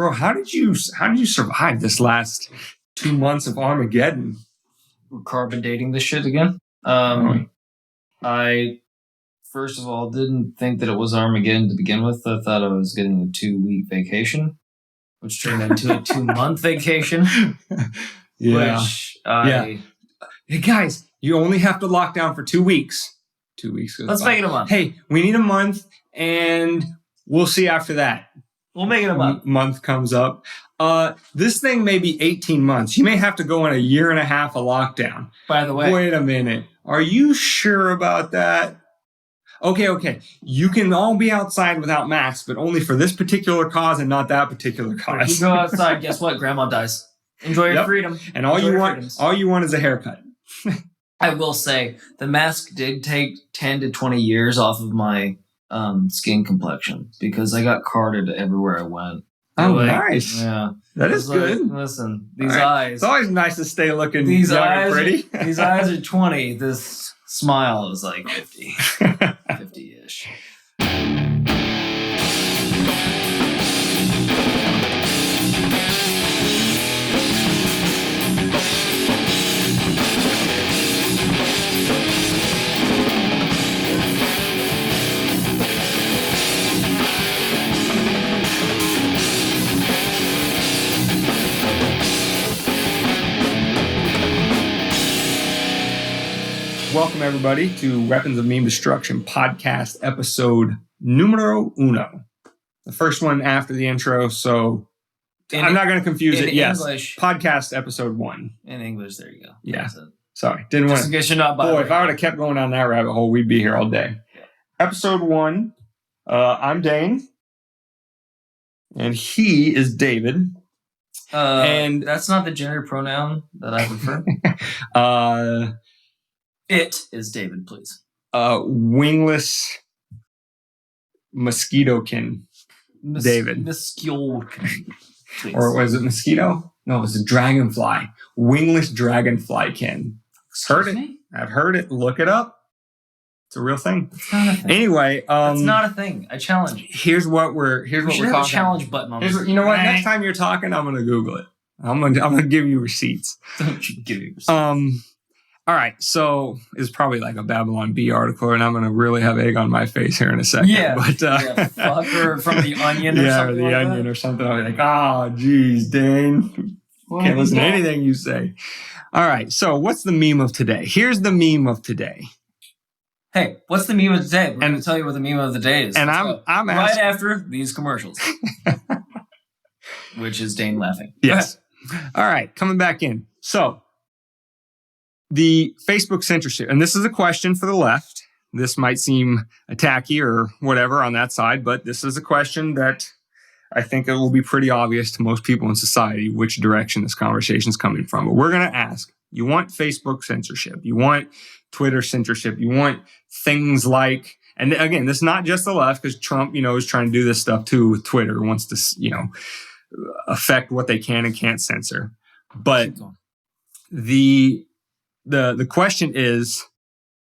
Bro, how did you survive this last 2 months of Armageddon? We're carbon dating this shit again. I first of all didn't think that it was Armageddon to begin with. I thought I was getting a 2-week vacation, which turned into a 2-month vacation. Yeah. Hey guys, you only have to lock down for 2 weeks. 2 weeks. Let's make it a month. Hey, we need a month, and we'll see after that. We'll make it a month. Month comes up. This thing may be 18 months. You may have to go on a 1.5 years of lockdown. By the way. Wait a minute. Are you sure about that? Okay. You can all be outside without masks, but only for this particular cause and not that particular cause. If you go outside, guess what? Grandma dies. Enjoy your freedom. And all you want is a haircut. I will say the mask did take 10 to 20 years off of my skin complexion because I got carded everywhere I went. Oh, nice. Yeah. That is good. Listen, these eyes. It's always nice to stay looking young and pretty. These eyes are 20. This smile is like 50. 50-ish. Welcome, everybody, to Weapons of Meme Destruction podcast episode numero uno. The first one after the intro, so I'm not going to confuse it. Yes, English, podcast episode 1. In English, there you go. Yeah. Sorry, didn't want to. In case you're not boy, if I would have kept going down that rabbit hole, we'd be here all day. Yeah. Episode 1, I'm Dane, and he is David. And that's not the gender pronoun that I prefer. It is David, please. Wingless mosquitokin. David. Mosquitokin. Or was it mosquito? No, it was a dragonfly. Wingless dragonflykin. Heard it? I've heard it. Look it up. It's a real thing. It's not a thing. Anyway, it's not a thing. I challenge you. Here's what we're talking. A challenge button on this. You know what? Next time you're talking, I'm gonna Google it. I'm gonna give you receipts. Don't you give me receipts. All right, so it's probably like a Babylon Bee article, and I'm going to really have egg on my face here in a second. Yeah, but fucker from The Onion or something The Onion or something. I'll be like, geez, Dane. Can't listen to anything you say. All right, so what's the meme of today? Here's the meme of today. Hey, what's the meme of today? We're going to tell you what the meme of the day is. And I'm right after these commercials. Which is Dane laughing. Yes. All right, coming back in. So, the Facebook censorship, and this is a question for the left. This might seem attacky or whatever on that side, but this is a question that I think it will be pretty obvious to most people in society which direction this conversation is coming from. But we're going to ask, you want Facebook censorship, you want Twitter censorship, you want things like, and again, this is not just the left, because Trump, is trying to do this stuff too with Twitter, wants to, affect what they can and can't censor. But the question is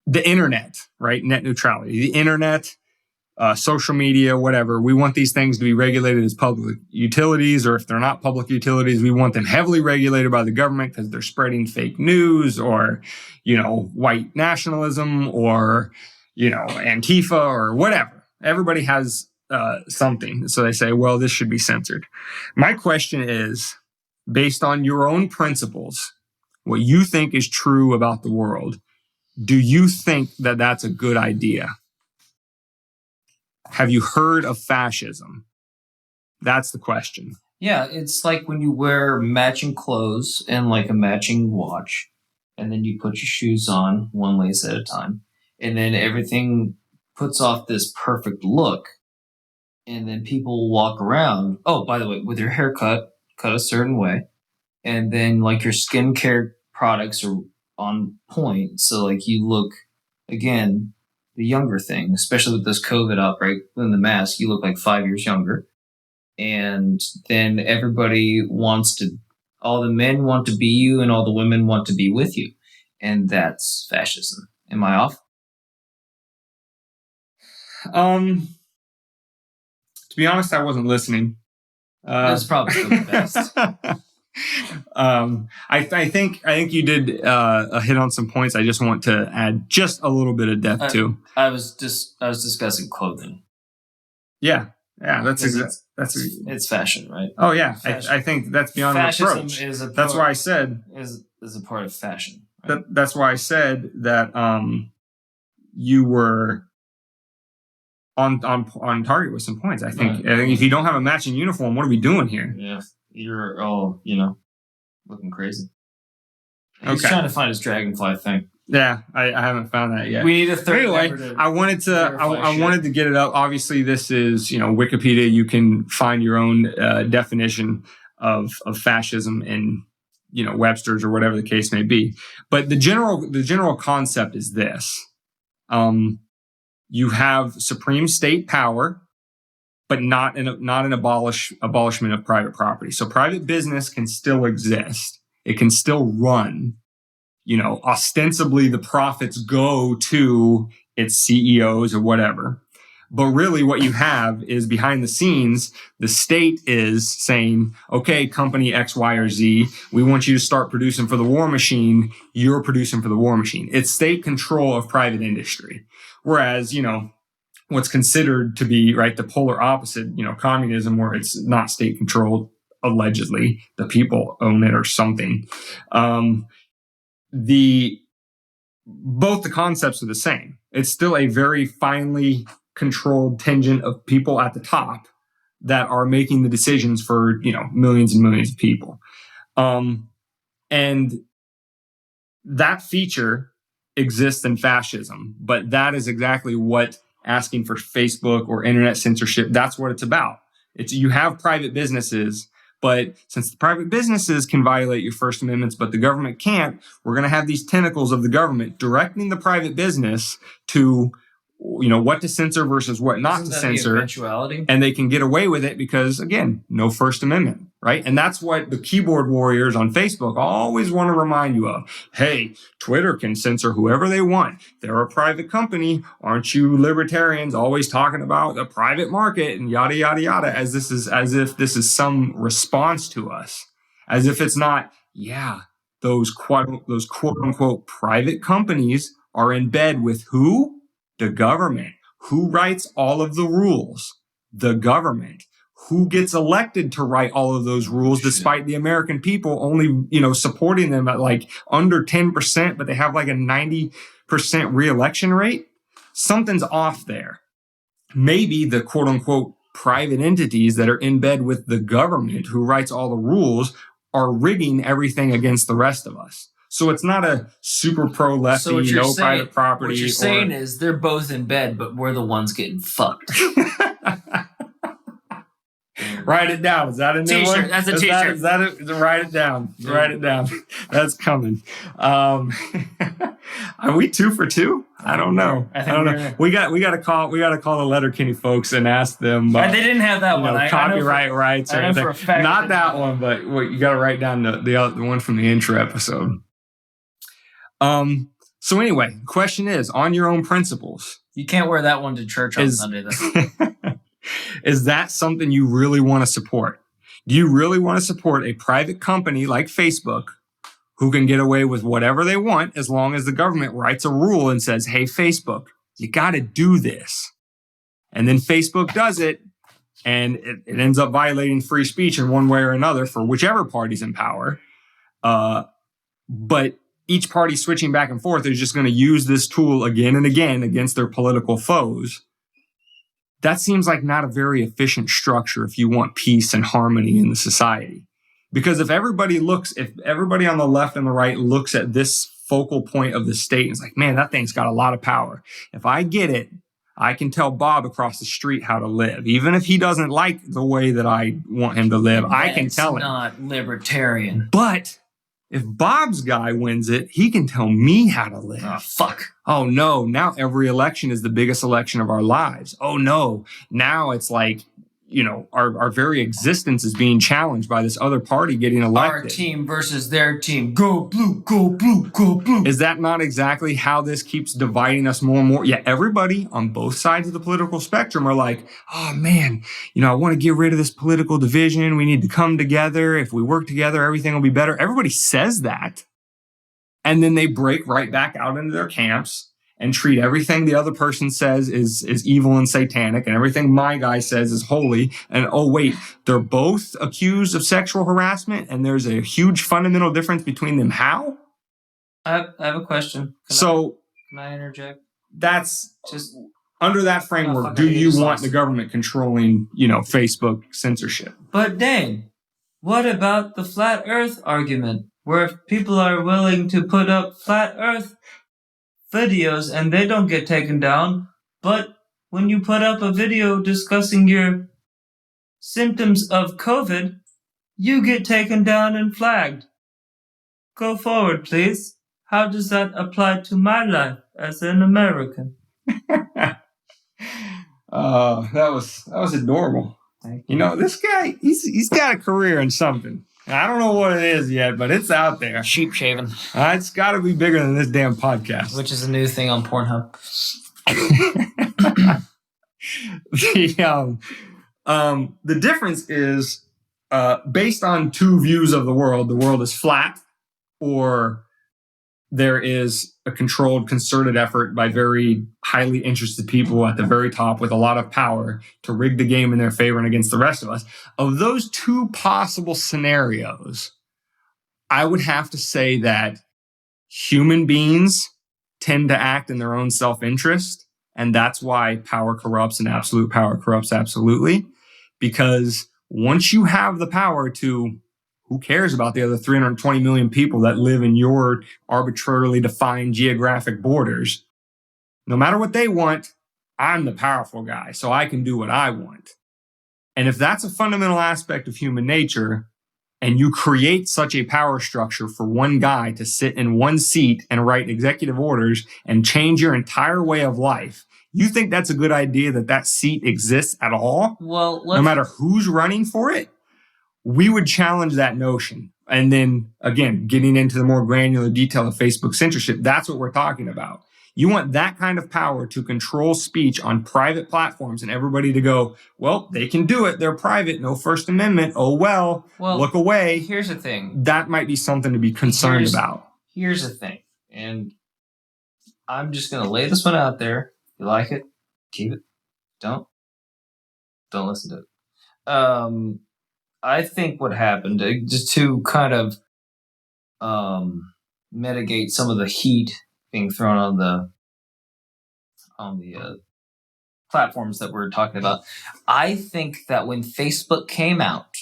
the internet, right? Net neutrality, the internet, social media, whatever. We want these things to be regulated as public utilities, or if they're not public utilities, we want them heavily regulated by the government because they're spreading fake news or, white nationalism or, Antifa or whatever. Everybody has something. So they say, well, this should be censored. My question is, based on your own principles, what you think is true about the world, do you think that that's a good idea? Have you heard of fascism? That's the question. Yeah, it's like when you wear matching clothes and like a matching watch, and then you put your shoes on one lace at a time, and then everything puts off this perfect look, and then people walk around, oh, by the way, with your hair cut a certain way, and then like your skincare products are on point. So like you look, again, the younger thing, especially with this COVID outbreak and the mask, you look like 5 years younger. And then everybody all the men want to be you and all the women want to be with you. And that's fascism. Am I off? To be honest, I wasn't listening. That's probably still the best. I think you did hit on some points. I just want to add just a little bit of depth to. I was discussing clothing. Yeah, that's it's fashion, right? Oh yeah, I think that's beyond reproach. That's why I said is a part of fashion. Right? That's why I said that you were on target with some points. I think if you don't have a matching uniform, what are we doing here? Yeah, you're all looking crazy. He's trying to find his dragonfly thing. Yeah, I haven't found that yet. We need a third. Anyway, I wanted to get it up. Obviously, this is Wikipedia. You can find your own definition of fascism in Webster's or whatever the case may be. But the general concept is this: you have supreme state power, but not an abolishment of private property. So private business can still exist. It can still run. Ostensibly the profits go to its CEOs or whatever. But really what you have is behind the scenes, the state is saying, okay, company X, Y, or Z, we want you to start producing for the war machine. You're producing for the war machine. It's state control of private industry. Whereas, what's considered to be the polar opposite, communism, where it's not state controlled, allegedly, the people own it or something. Both the concepts are the same. It's still a very finely controlled contingent of people at the top that are making the decisions for, millions and millions of people. And that feature exists in fascism, but that is exactly what asking for Facebook or internet censorship, that's what it's about. You have private businesses, but since the private businesses can violate your First Amendments, but the government can't, we're going to have these tentacles of the government directing the private business to, what to censor versus what not to censor. And they can get away with it because, again, no First Amendment, right? And that's what the keyboard warriors on Facebook always want to remind you of. Hey, Twitter can censor whoever they want. They're a private company. Aren't you libertarians always talking about the private market and yada, yada, yada, as if this is some response to us, as if it's not, those quote unquote private companies are in bed with who? The government. Who writes all of the rules? The government. Who gets elected to write all of those rules despite the American people only, supporting them at under 10%, but they have a 90% reelection rate? Something's off there. Maybe the quote unquote private entities that are in bed with the government who writes all the rules are rigging everything against the rest of us. So it's not a super pro-lefty, private property. What you're saying is they're both in bed, but we're the ones getting fucked. Write it down. Is that a new one? That's a t-shirt. Is that it? Write it down. Yeah. Write it down. That's coming. Are we 2 for 2? I don't know. I don't know. We got to call the Letterkenny folks and ask them. They didn't have that one. Copyright rights or anything. Not that one, but you got to write down the one from the intro episode. So anyway, the question is, on your own principles. You can't wear that one to church on Sunday, though. Is that something you really want to support? Do you really want to support a private company like Facebook who can get away with whatever they want as long as the government writes a rule and says, hey, Facebook, you got to do this. And then Facebook does it, and it ends up violating free speech in one way or another for whichever party's in power. But each party switching back and forth is just going to use this tool again and again against their political foes. That seems like not a very efficient structure if you want peace and harmony in the society. Because if everybody on the left and the right looks at this focal point of the state and is like, man, that thing's got a lot of power. If I get it, I can tell Bob across the street how to live. Even if he doesn't like the way that I want him to live, I can tell him. That's not libertarian. But if Bob's guy wins it, he can tell me how to live. Oh, fuck. Oh, no. Now every election is the biggest election of our lives. Oh, no. Now it's our very existence is being challenged by this other party getting elected. Our team versus their team. Go blue, go blue, go blue. Is that not exactly how this keeps dividing us more and more? Yeah, everybody on both sides of the political spectrum are like, oh man, I want to get rid of this political division. We need to come together. If we work together, everything will be better. Everybody says that. And then they break right back out into their camps and treat everything the other person says is evil and satanic, and everything my guy says is holy. And oh wait, they're both accused of sexual harassment, and there's a huge fundamental difference between them. How? I have a question. Can I interject? That's just under that framework. Do you want the government controlling, Facebook censorship? But Dane, what about the flat Earth argument, where if people are willing to put up flat Earth videos and they don't get taken down, but when you put up a video discussing your symptoms of COVID, you get taken down and flagged? Go forward, please. How does that apply to my life as an American? That was adorable. This guy, he's got a career in something. I don't know what it is yet, but it's out there. Sheep shaving. It's got to be bigger than this damn podcast. Which is a new thing on Pornhub. The difference is based on two views of the world. The world is flat, or there is a controlled, concerted effort by very highly interested people at the very top with a lot of power to rig the game in their favor and against the rest of us. Of those two possible scenarios, I would have to say that human beings tend to act in their own self-interest, and that's why power corrupts and absolute power corrupts absolutely. Because once you have the power to, who cares about the other 320 million people that live in your arbitrarily defined geographic borders? No matter what they want, I'm the powerful guy, so I can do what I want. And if that's a fundamental aspect of human nature, and you create such a power structure for one guy to sit in one seat and write executive orders and change your entire way of life, you think that's a good idea that seat exists at all? Well, no matter who's running for it? We would challenge that notion. And then, again, getting into the more granular detail of Facebook censorship, that's what we're talking about. You want that kind of power to control speech on private platforms and everybody to go, well, they can do it. They're private. No First Amendment. Oh, well, look away. Here's the thing. That might be something to be concerned about. Here's the thing. And I'm just going to lay this one out there. You like it? Keep it. Don't listen to it. I think what happened, just to kind of mitigate some of the heat being thrown on the platforms that we're talking about, I think that when Facebook came out,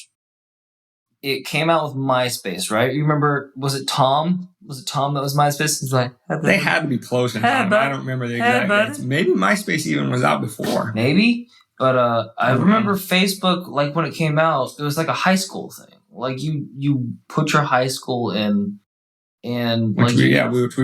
it came out with MySpace, right? You remember, was it Tom? Was it Tom that was MySpace? It's like, they had to be close in time. I don't remember the exact dates. Maybe MySpace even was out before. Maybe. But I remember Facebook, like when it came out, it was like a high school thing. Like you put your high school in, and which we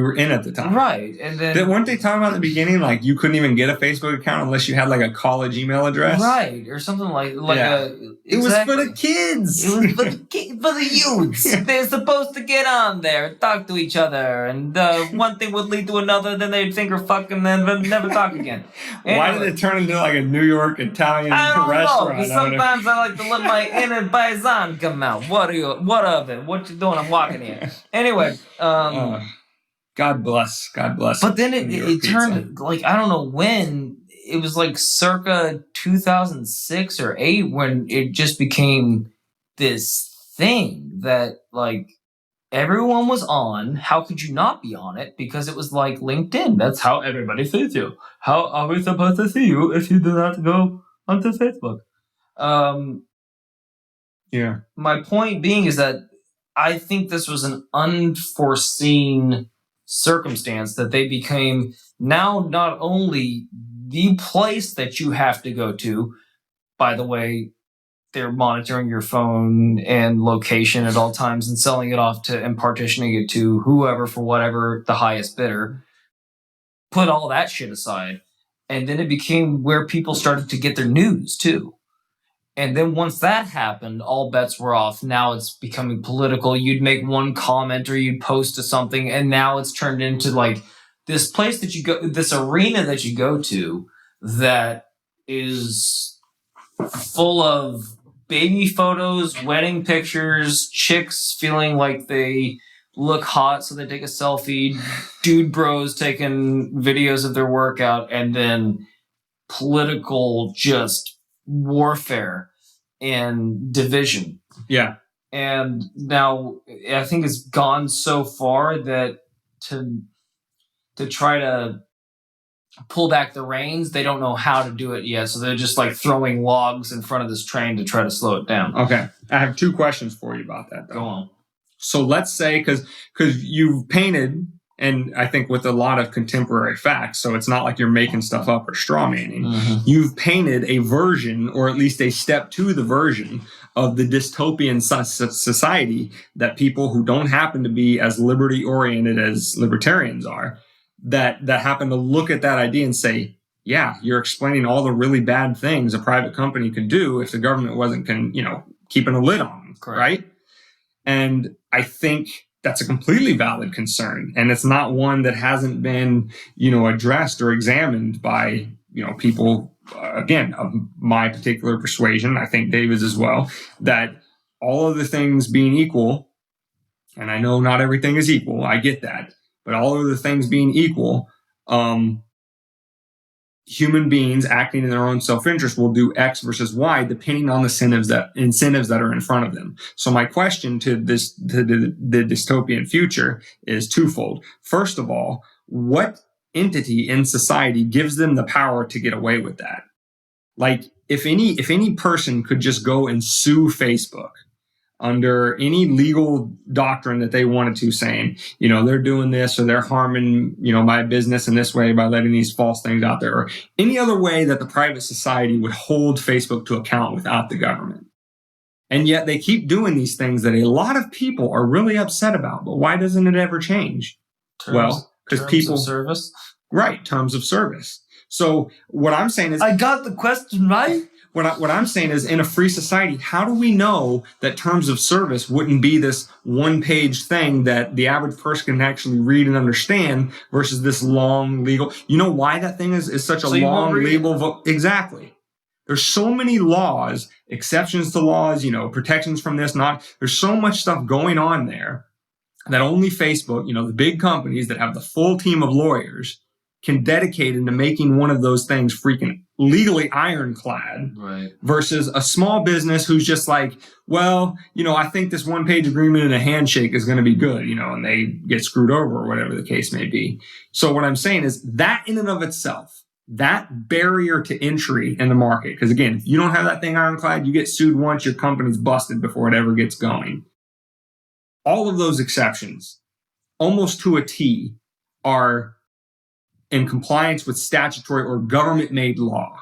were in at the time, right? And then weren't they talking about at the beginning, like you couldn't even get a Facebook account unless you had like a college email address, right, or something like yeah. It was for the kids. It was for the youths. They're supposed to get on there and talk to each other, and one thing would lead to another. Then they'd finger fuck and then never talk again. Anyway, why did it turn into like a New York Italian restaurant? Know, sometimes I like to let my inner paisan come out. What of it? What you doing? I'm walking here. Anyway. God bless. But then it turned, like, I don't know when, it was like circa 2006 or 8 when it just became this thing that, like, everyone was on. How could you not be on it? Because it was like LinkedIn. That's how everybody sees you. How are we supposed to see you if you do not go onto Facebook? Yeah. My point being is that I think this was an unforeseen circumstance that they became now not only the place that you have to go to. By the way, they're monitoring your phone and location at all times and selling it off to and partitioning it to whoever for whatever the highest bidder. Put all that shit aside. And then it became where people started to get their news too. And then once that happened, all bets were off. Now it's becoming political. You'd make one comment or you'd post to something, and now it's turned into like this place that you go, this arena that you go to that is full of baby photos, wedding pictures, chicks feeling like they look hot so they take a selfie, dude bros taking videos of their workout, and then political just warfare and division. Yeah. And now I think it's gone so far that to try to pull back the reins, they don't know how to do it yet. So they're just like throwing logs in front of this train to try to slow it down. Okay. I have two questions for you about that, though. Go on. So let's say, because you've painted, and I think with a lot of contemporary facts, so it's not like you're making stuff up or straw manning. Mm-hmm. You've painted a version, or at least a step to the version of the dystopian society that people who don't happen to be as liberty oriented as libertarians are, that happen to look at that idea and say, yeah, you're explaining all the really bad things a private company could do if the government wasn't, keeping a lid on them, Correct. Right? And I think that's a completely valid concern. And it's not one that hasn't been, addressed or examined by, people, again, of my particular persuasion, I think David's as well, that all of the things being equal, and I know not everything is equal, I get that, but all of the things being equal, human beings acting in their own self-interest will do X versus Y depending on the incentives that are in front of them. So my question to the dystopian future is twofold. First of all, what entity in society gives them the power to get away with that? Like if any person could just go and sue Facebook under any legal doctrine that they wanted to, saying, they're doing this or they're harming, my business in this way by letting these false things out there, or any other way that the private society would hold Facebook to account without the government. And yet they keep doing these things that a lot of people are really upset about. But why doesn't it ever change? Because people... Terms of service? Right, terms of service. So what I'm saying is... I got the question right. What I'm saying is, in a free society, how do we know that terms of service wouldn't be this one-page thing that the average person can actually read and understand versus this long legal... You know why that thing is such a long legal... Exactly. There's so many laws, exceptions to laws, protections from this, not... There's so much stuff going on there that only Facebook, the big companies that have the full team of lawyers can dedicate into making one of those things freaking legally ironclad, right, versus a small business who's just like, well, I think this one-page agreement and a handshake is going to be good, and they get screwed over or whatever the case may be. So what I'm saying is that in and of itself, that barrier to entry in the market, because again, if you don't have that thing ironclad, you get sued once, your company's busted before it ever gets going. All of those exceptions, almost to a T, are in compliance with statutory or government-made law,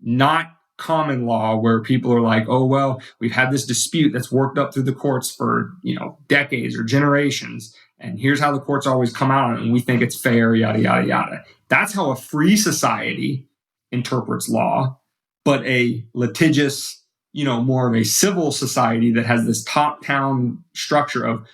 not common law where people are like, oh, well, we've had this dispute that's worked up through the courts for, decades or generations, and here's how the courts always come out on it, and we think it's fair, yada, yada, yada. That's how a free society interprets law, but a litigious, more of a civil society that has this top-down structure of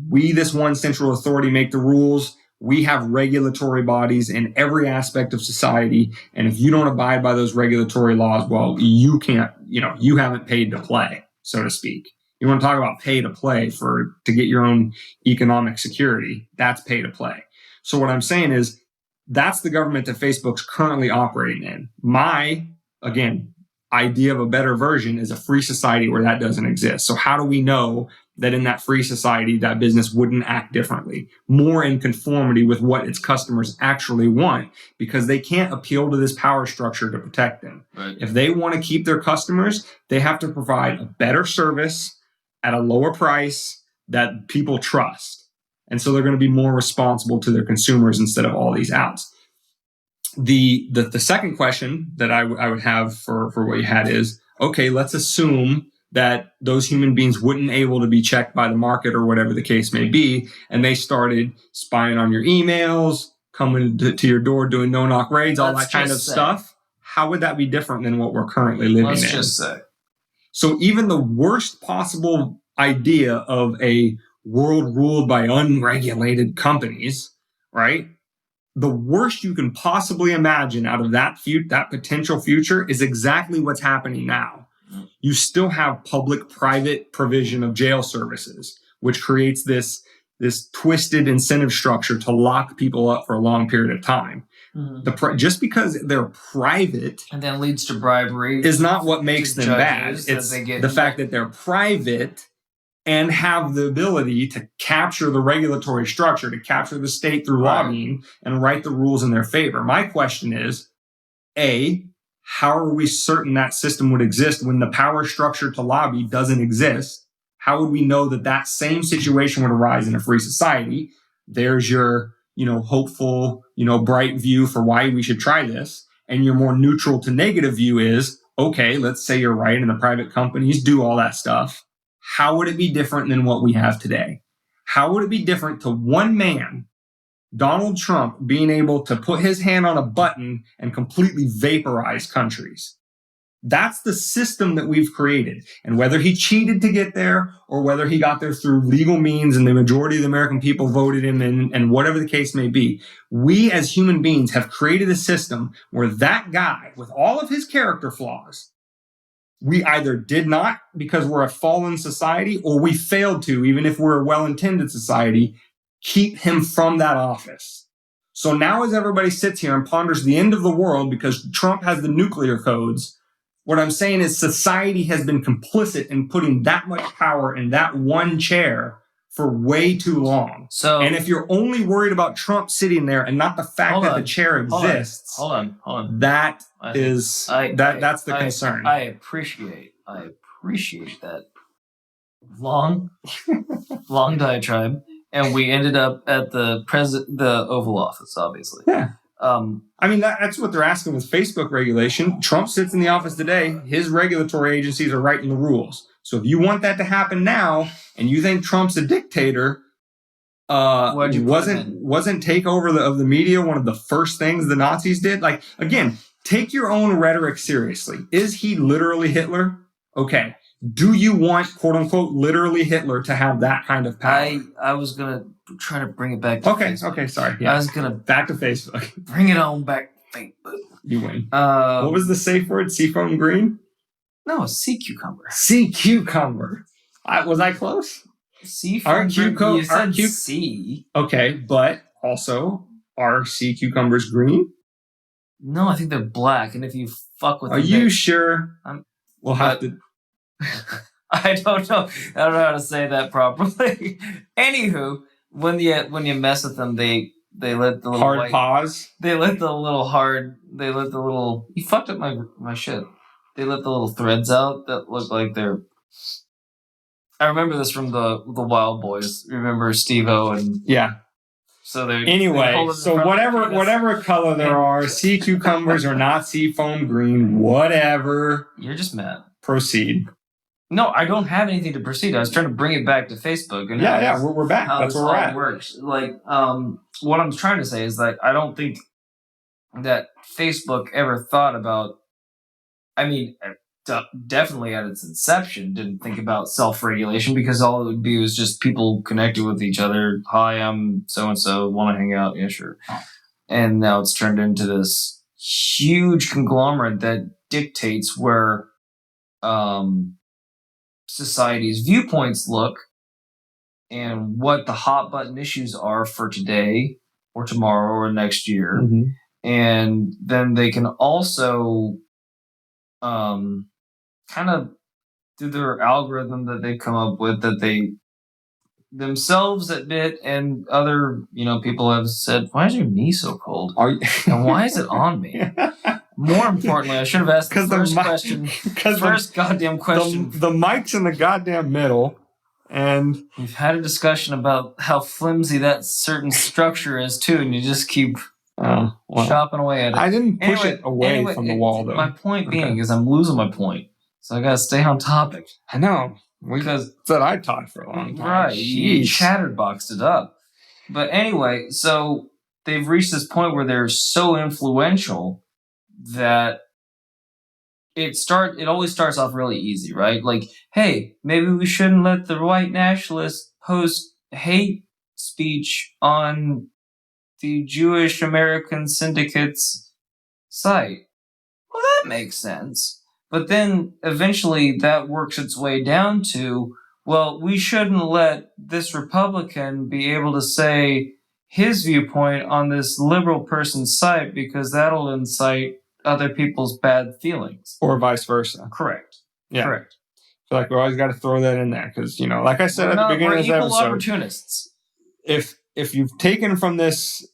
we, this one central authority, make the rules. We have regulatory bodies in every aspect of society. And if you don't abide by those regulatory laws, well, you can't, you haven't paid to play, so to speak. You want to talk about pay to play to get your own economic security. That's pay to play. So what I'm saying is that's the government that Facebook's currently operating in. My, again, idea of a better version is a free society where that doesn't exist. So how do we know that in that free society, that business wouldn't act differently, more in conformity with what its customers actually want, because they can't appeal to this power structure to protect them. Right. If they want to keep their customers, they have to provide a better service at a lower price that people trust. And so they're going to be more responsible to their consumers instead of all these outs. The second question that I would have for what you had is, okay, let's assume that those human beings wouldn't able to be checked by the market or whatever the case may be, and they started spying on your emails, coming to your door, doing no-knock raids, all that kind of stuff. How would that be different than what we're currently living in? Let's just say So even the worst possible idea of a world ruled by unregulated companies, right? The worst you can possibly imagine out of that potential future is exactly what's happening now. You still have public-private provision of jail services, which creates this twisted incentive structure to lock people up for a long period of time. Just because they're private and then leads to bribery is not what makes them bad. It's the fact that they're private and have the ability to capture the regulatory structure, to capture the state through lobbying and write the rules in their favor. My question is, A, how are we certain that system would exist when the power structure to lobby doesn't exist? How would we know that that same situation would arise in a free society? There's your, hopeful, bright view for why we should try this. And your more neutral to negative view is, okay, let's say you're right and the private companies do all that stuff. How would it be different than what we have today? How would it be different to one man, Donald Trump, being able to put his hand on a button and completely vaporize countries? That's the system that we've created. And whether he cheated to get there or whether he got there through legal means and the majority of the American people voted him in, and whatever the case may be, we as human beings have created a system where that guy, with all of his character flaws, we either did not because we're a fallen society, or we failed to, even if we're a well-intended society, keep him from that office. So now as everybody sits here and ponders the end of the world because Trump has the nuclear codes, what I'm saying is society has been complicit in putting that much power in that one chair for way too long. And if you're only worried about Trump sitting there and not the fact that the chair exists, hold on. That's the concern. I appreciate that long diatribe, and we ended up at the Oval Office, obviously. Yeah. That's what they're asking with Facebook regulation. Trump sits in the office today. His regulatory agencies are writing the rules. So if you want that to happen now, and you think Trump's a dictator, wasn't takeover of the media one of the first things the Nazis did? Like, again, take your own rhetoric seriously. Is he literally Hitler? Okay. Do you want, quote unquote, literally Hitler to have that kind of power? I was going to try to bring it back to Facebook. Okay, sorry. Yeah. I was going to... Back to Facebook. Bring it on back to Facebook. You win. What was the safe word? Seafoam green? No, sea cucumber. Sea cucumber. Was I close? Seafoam green. You said sea. Okay, but also, are sea cucumbers green? No, I think they're black, and if you fuck with them... Are you sure? We'll have to... I don't know how to say that properly. Anywho, when you mess with them, they let the little hard pause. They let the little. You fucked up my shit. They let the little threads out that look like they're. I remember this from the Wild Boys. Remember Steve-O and yeah. So they anyway. So whatever color there are, sea cucumbers are not seafoam green. Whatever. You're just mad. Proceed. No, I don't have anything to proceed. I was trying to bring it back to Facebook. And we're back. That's where we're at. Works. Like, what I'm trying to say is that I don't think that Facebook ever thought about. I mean, definitely at its inception, didn't think about self-regulation because all it would be was just people connected with each other. Hi, I'm so and so. Want to hang out? Yeah, sure. And now it's turned into this huge conglomerate that dictates where. Society's viewpoints look and what the hot button issues are for today or tomorrow or next year. Mm-hmm. And then they can also kind of through their algorithm that they come up with that they themselves admit and other people have said, why is your knee so cold? And why is it on me? More importantly, I should have asked the first question. Goddamn question. The mic's in the goddamn middle, and we've had a discussion about how flimsy that certain structure is too, and you just keep chopping away at it. I didn't push it away from the wall, though. My point being is I'm losing my point, so I gotta stay on topic. I know because said I talked for a long time. Right, you chatterboxed it up. But anyway, so they've reached this point where they're so influential that it always starts off really easy, right? Like, hey, maybe we shouldn't let the white nationalists post hate speech on the Jewish American Syndicate's site. Well, that makes sense. But then eventually that works its way down to, well, we shouldn't let this Republican be able to say his viewpoint on this liberal person's site because that'll incite other people's bad feelings. Or vice versa. Correct. Yeah. Correct. So like we always got to throw that in there because, like I said at the beginning of this episode, we're equal opportunists. If you've taken from this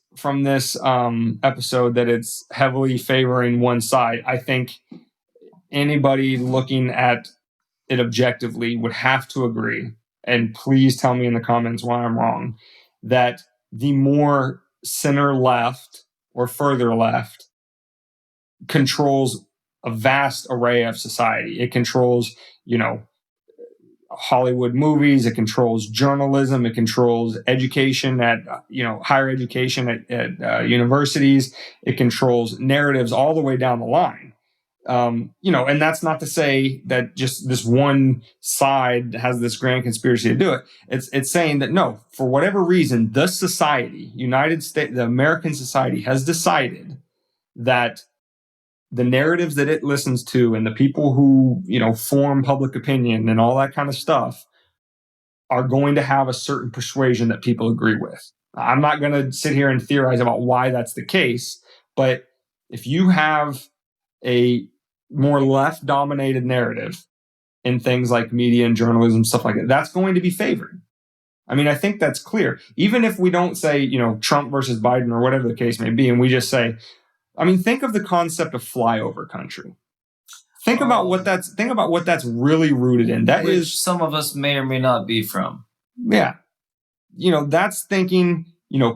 episode that it's heavily favoring one side, I think anybody looking at it objectively would have to agree, and please tell me in the comments why I'm wrong, that the more center left or further left controls a vast array of society. It controls, Hollywood movies, it controls journalism, it controls education at, higher education at universities, it controls narratives all the way down the line. And that's not to say that just this one side has this grand conspiracy to do it. It's saying that no, for whatever reason, the society, the American society has decided that the narratives that it listens to and the people who, form public opinion and all that kind of stuff are going to have a certain persuasion that people agree with. I'm not going to sit here and theorize about why that's the case, but if you have a more left-dominated narrative in things like media and journalism, stuff like that, that's going to be favored. I mean, I think that's clear. Even if we don't say, Trump versus Biden or whatever the case may be, and we just say, think of the concept of flyover country. Think about what that's really rooted in. That which is some of us may or may not be from. Yeah. That's thinking,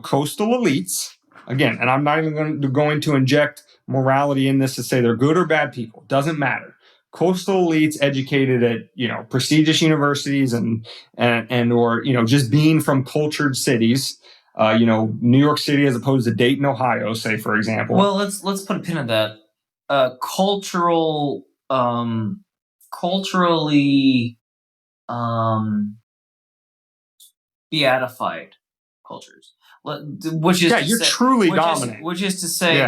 coastal elites. Again, and I'm not even going to inject morality in this to say they're good or bad people. Doesn't matter. Coastal elites educated at, prestigious universities and or, just being from cultured cities. New York City as opposed to Dayton, Ohio, say, for example. Well, let's put a pin in that. Culturally beatified cultures, which is you're truly dominant. Which is to say,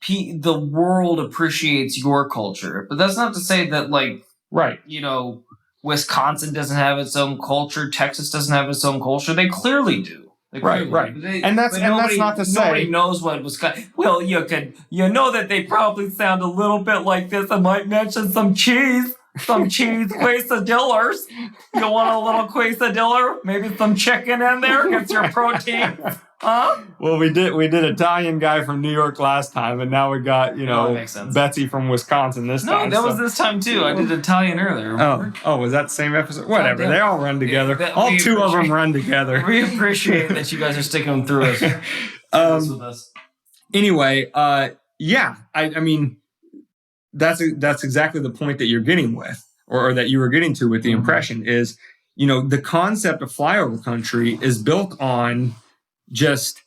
the world appreciates your culture, but that's not to say that, right? Wisconsin doesn't have its own culture, Texas doesn't have its own culture. They clearly do. Right. And that's not to say nobody knows what Wisconsin. Well, that they probably sound a little bit like this. I might mention some cheese quesadillas. You want a little quesadilla? Maybe some chicken in there gets your protein. Huh? Well, we did Italian guy from New York last time, and now we got Betsy from Wisconsin this time. No, that was this time too. I did Italian earlier. Remember? Oh, was that the same episode? Whatever. They all run together. All two of them run together. We appreciate that you guys are sticking through us. With us. Anyway, I mean, that's exactly the point that you're getting with, or that you were getting to with the impression is, the concept of flyover country is built on just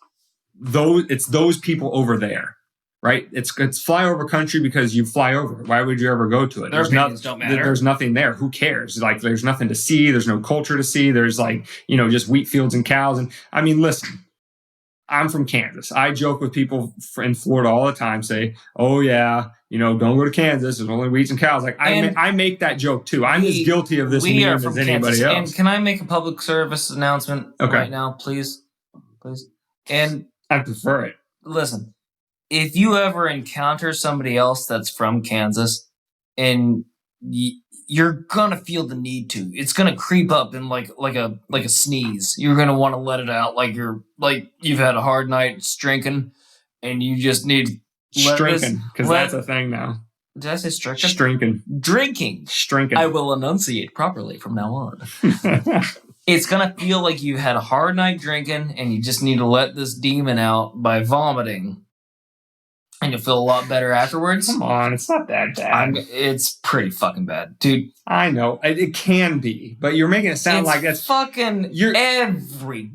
those people over there, right? It's flyover country because you fly over it. Why would you ever go to it? Their opinions don't matter. There's nothing there. Who cares? There's nothing to see. There's no culture to see. There's just wheat fields and cows. And I mean, listen, I'm from Kansas. I joke with people in Florida all the time, say, oh yeah, don't go to Kansas. There's only wheat and cows. I make that joke too. I'm as guilty of this meme as anybody else. And can I make a public service announcement right now, please? And I prefer it. Listen, if you ever encounter somebody else that's from Kansas, and you're gonna feel the need to, it's gonna creep up in like a sneeze. You're gonna want to let it out, you've had a hard night drinking, and you just need drinking, because that's a thing now. Did I say stricken? Drinking. I will enunciate properly from now on. It's going to feel like you had a hard night drinking and you just need to let this demon out by vomiting. And you'll feel a lot better afterwards. Come on, it's not that bad. It's pretty fucking bad, dude. I know it can be, but you're making it sound like that's fucking every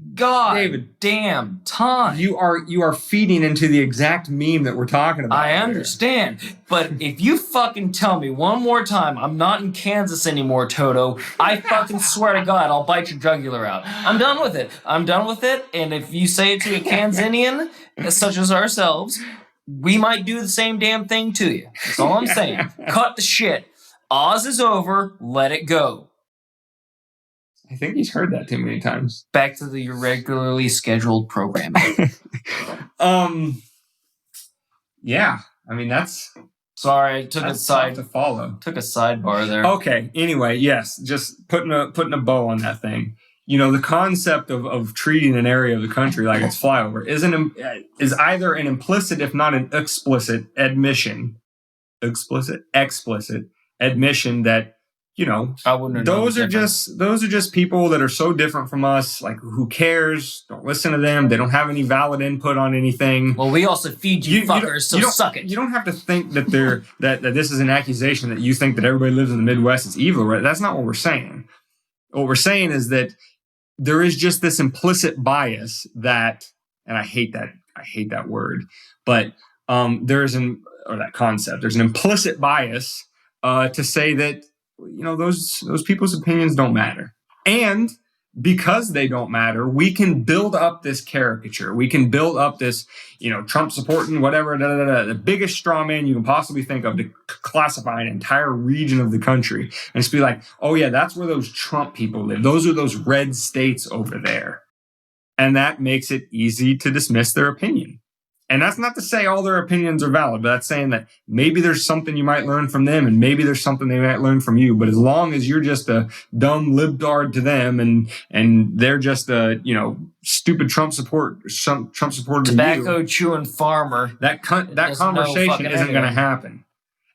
damn time. You are feeding into the exact meme that we're talking about. I understand, but if you fucking tell me one more time I'm not in Kansas anymore, Toto, I fucking swear to God I'll bite your jugular out. I'm done with it. And if you say it to a Kansanian, such as ourselves, we might do the same damn thing to you. That's all I'm saying. Cut the shit. Oz is over. Let it go. I think he's heard that too many times. Back to the regularly scheduled programming. Yeah. I mean, that's... Sorry, I took a sidebar there. Okay. Anyway, yes. Just putting a bow on that thing. You know, the concept of treating an area of the country like it's flyover is either an implicit, if not an explicit admission. Explicit admission that, you know, those are just people that are so different from us. Like, who cares? Don't listen to them. They don't have any valid input on anything. Well, we also feed you fuckers, so suck it. You don't have to think that that this is an accusation that you think that everybody lives in the Midwest is evil, right? That's not what we're saying. What we're saying is that there is just this implicit bias that, and I hate that word, but there's that concept. There's an implicit bias to say that, you know, those people's opinions don't matter. And because they don't matter, we can build up this caricature. We can build up this, you know, Trump supporting whatever, the biggest straw man you can possibly think of to classify an entire region of the country. And just be like, oh yeah, that's where those Trump people live. Those are those red states over there. And that makes it easy to dismiss their opinion. And that's not to say all their opinions are valid, but that's saying that maybe there's something you might learn from them and maybe there's something they might learn from you. But as long as you're just a dumb libtard to them and they're just a, you know, stupid Trump supporter tobacco chewing farmer, that conversation isn't going to happen.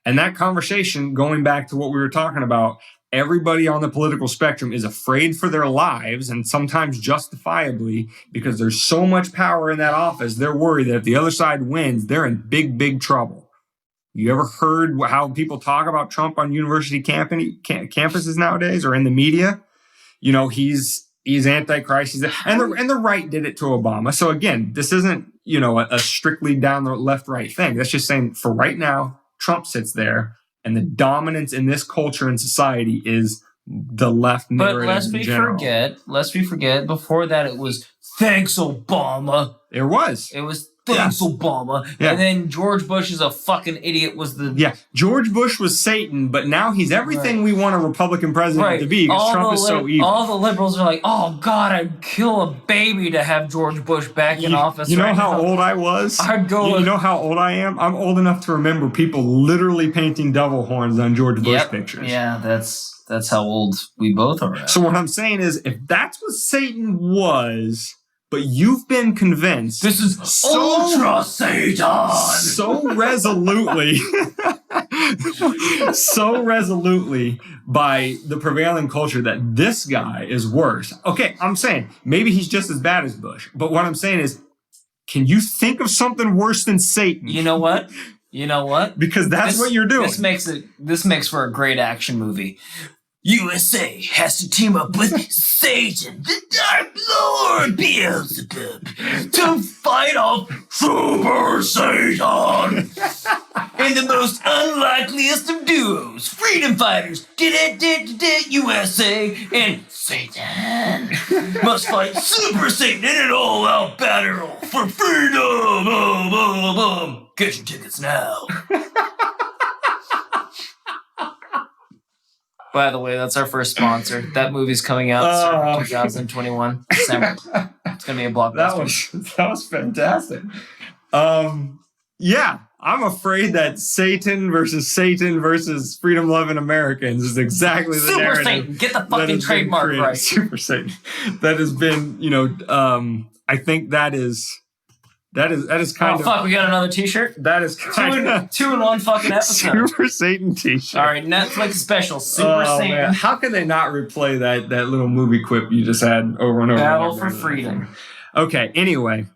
And that conversation, going back to what we were talking about, everybody on the political spectrum is afraid for their lives, and sometimes justifiably, because there's so much power in that office. They're worried that if the other side wins, they're in big, big trouble. You ever heard how people talk about Trump on university campuses nowadays or in the media? You know, he's Antichrist. And the right did it to Obama. So again, this isn't, you know, a strictly down the left-right thing. That's just saying for right now, Trump sits there. And the dominance in this culture and society is the left narrative. But lest we forget, before that it was, thanks, Obama. It was, thanks, Obama. Yeah. And then George Bush is a fucking idiot George Bush was Satan, but now he's everything we want a Republican president to be because Trump is so evil. All the liberals are like, oh God, I'd kill a baby to have George Bush back in office. You know how old I was? You know how old I am? I'm old enough to remember people literally painting devil horns on George Bush pictures. Yeah, that's how old we both are. So what I'm saying is, if that's what Satan was, but you've been convinced this is Ultra Satan so resolutely by the prevailing culture that this guy is worse. Okay, I'm saying maybe he's just as bad as Bush, but what I'm saying is, can you think of something worse than Satan? You know what? Because that's what you're doing. This makes for a great action movie. USA has to team up with Satan, the Dark Lord Beelzebub, to fight off Super Satan. In the most unlikeliest of duos, freedom fighters, USA and Satan must fight Super Satan in an all-out battle for freedom. Get your tickets now. By the way, that's our first sponsor. That movie's coming out 2021, December. It's going to be a blockbuster. That was fantastic. Yeah, I'm afraid that Satan versus freedom-loving Americans is exactly the narrative. Super Satan, get the fucking trademark right. Super Satan. That has been, you know, I think that is kind of... Oh, fuck, we got another t-shirt? That is kind of... Two in one fucking episode. Super Satan t-shirt. All right, Netflix special, Super Satan. Man. How can they not replay that little movie quip you just had over and over? Battle for freedom. Okay, anyway.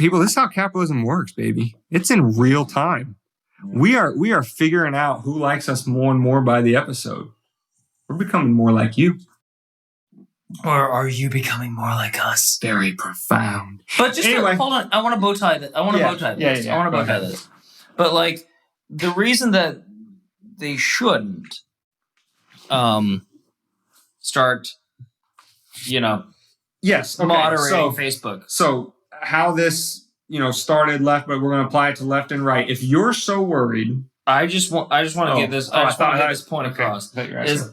people, this is how capitalism works, baby. It's in real time. We are figuring out who likes us more and more by the episode. We're becoming more like you. Or are you becoming more like us? Very profound. But just anyway, hold on. I want to bow tie this. I want to bow tie this. I want to bow tie this. But like the reason that they shouldn't start, yes, okay. moderating Facebook. So how this started left, but we're going to apply it to left and right. If you're so worried, I just want to get this. I just want to get this point across. Is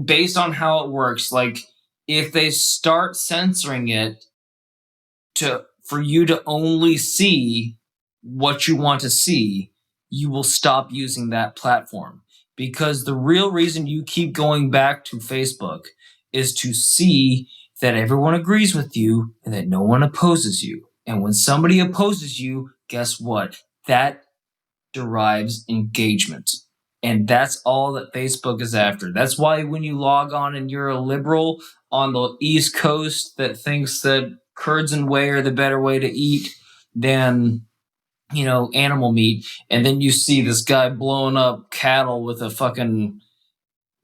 based on how it works. Like if they start censoring it for you to only see what you want to see, you will stop using that platform. Because the real reason you keep going back to Facebook is to see that everyone agrees with you and that no one opposes you. And when somebody opposes you, guess what? That derives engagement. And that's all that Facebook is after. That's why when you log on and you're a liberal on the East Coast that thinks that curds and whey are the better way to eat than animal meat, and then you see this guy blowing up cattle with a fucking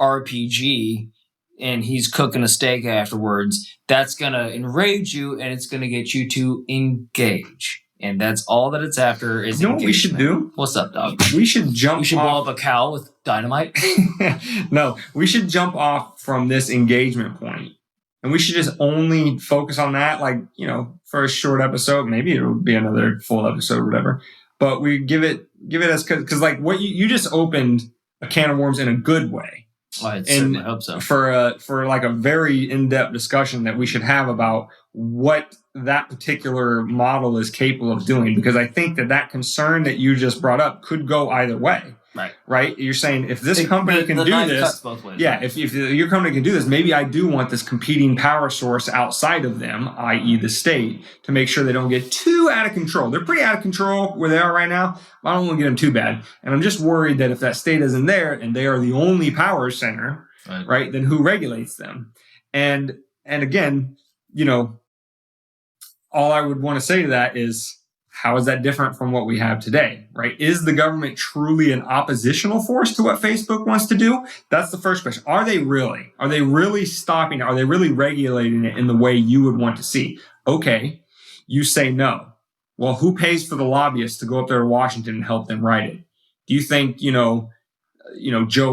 RPG and he's cooking a steak afterwards, that's going to enrage you and it's going to get you to engage. And that's all that it's after is engagement. What we should do? What's up, dog? We should blow up a cow with dynamite? No, we should jump off from this engagement point. And we should just only focus on that, for a short episode. Maybe it'll be another full episode or whatever. But we give it as, because what you just opened a can of worms in a good way. I certainly hope so. For a very in-depth discussion that we should have about what that particular model is capable of doing. Because I think that concern that you just brought up could go either way. Right? You're saying if this company can do this, if your company can do this, maybe I do want this competing power source outside of them, i.e. the state, to make sure they don't get too out of control. They're pretty out of control where they are right now. I don't want to get them too bad. And I'm just worried that if that state isn't there and they are the only power center, right, then who regulates them? And again, all I would want to say to that is, how is that different from what we have today, right? Is the government truly an oppositional force to what Facebook wants to do? That's the first question. Are they really? Are they really stopping it? Are they really regulating it in the way you would want to see? Okay, you say no. Well, who pays for the lobbyists to go up there to Washington and help them write it? Do you think, Joe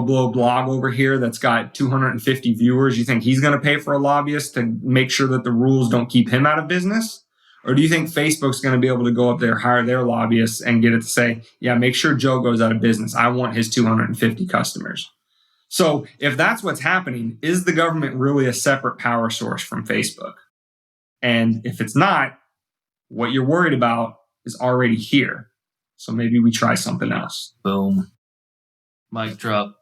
Blow blog over here that's got 250 viewers, you think he's going to pay for a lobbyist to make sure that the rules don't keep him out of business? Or do you think Facebook's going to be able to go up there, hire their lobbyists, and get it to say, yeah, make sure Joe goes out of business. I want his 250 customers. So if that's what's happening, is the government really a separate power source from Facebook? And if it's not, what you're worried about is already here. So maybe we try something else. Boom. Mic drop.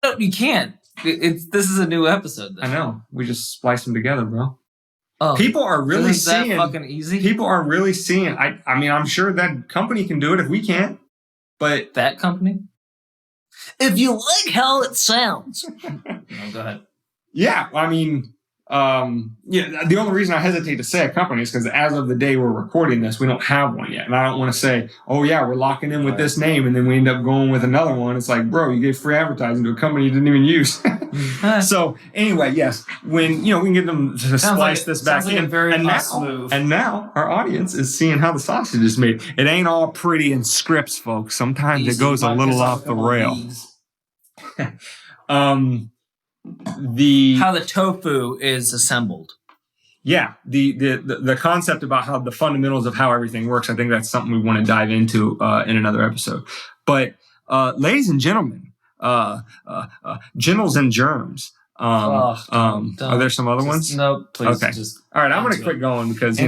No, you can't. This is a new episode, though. I know. We just splice them together, bro. Oh, people are really seeing that fucking easy. People are really seeing. I mean, I'm sure that company can do it if we can't. But that company, if you like how it sounds, go ahead. Yeah, I mean, the only reason I hesitate to say a company is because as of the day we're recording this, we don't have one yet, and I don't want to say, oh yeah, we're locking in with this name, and then we end up going with another one. It's like, bro, you gave free advertising to a company you didn't even use. So anyway, yes, when we can get them to splice this back in, and now our audience is seeing how the sausage is made. It ain't all pretty in scripts, folks. Sometimes it goes a little off the rail. How the tofu is assembled. Yeah, the concept about how the fundamentals of how everything works, I think that's something we want to dive into in another episode. But ladies and gentlemen, gentles and germs. Are there some other ones? No, please. Okay. All right, I'm going to quit going because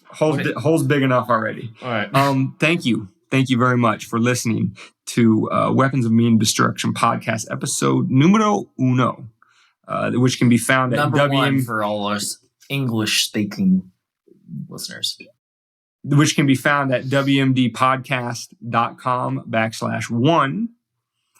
hole's big enough already. All right. Thank you very much for listening to Weapons of Mean Destruction podcast episode numero uno, which can be found at number one for all our English-speaking listeners. Which can be found at wmdpodcast.com/1,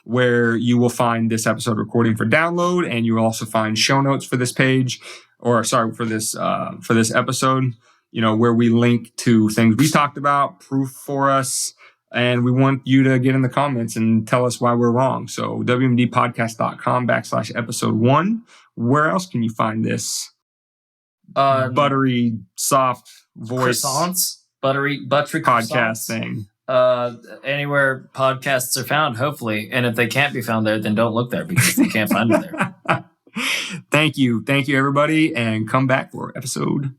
where you will find this episode recording for download, and you will also find show notes for this page, for this episode. where we link to things we talked about, proof for us. And we want you to get in the comments and tell us why we're wrong. So wmdpodcast.com/episode 1. Where else can you find this buttery, soft voice croissants? Buttery podcast croissants thing? Anywhere podcasts are found, hopefully. And if they can't be found there, then don't look there because they can't find them there. Thank you, everybody, and come back for episode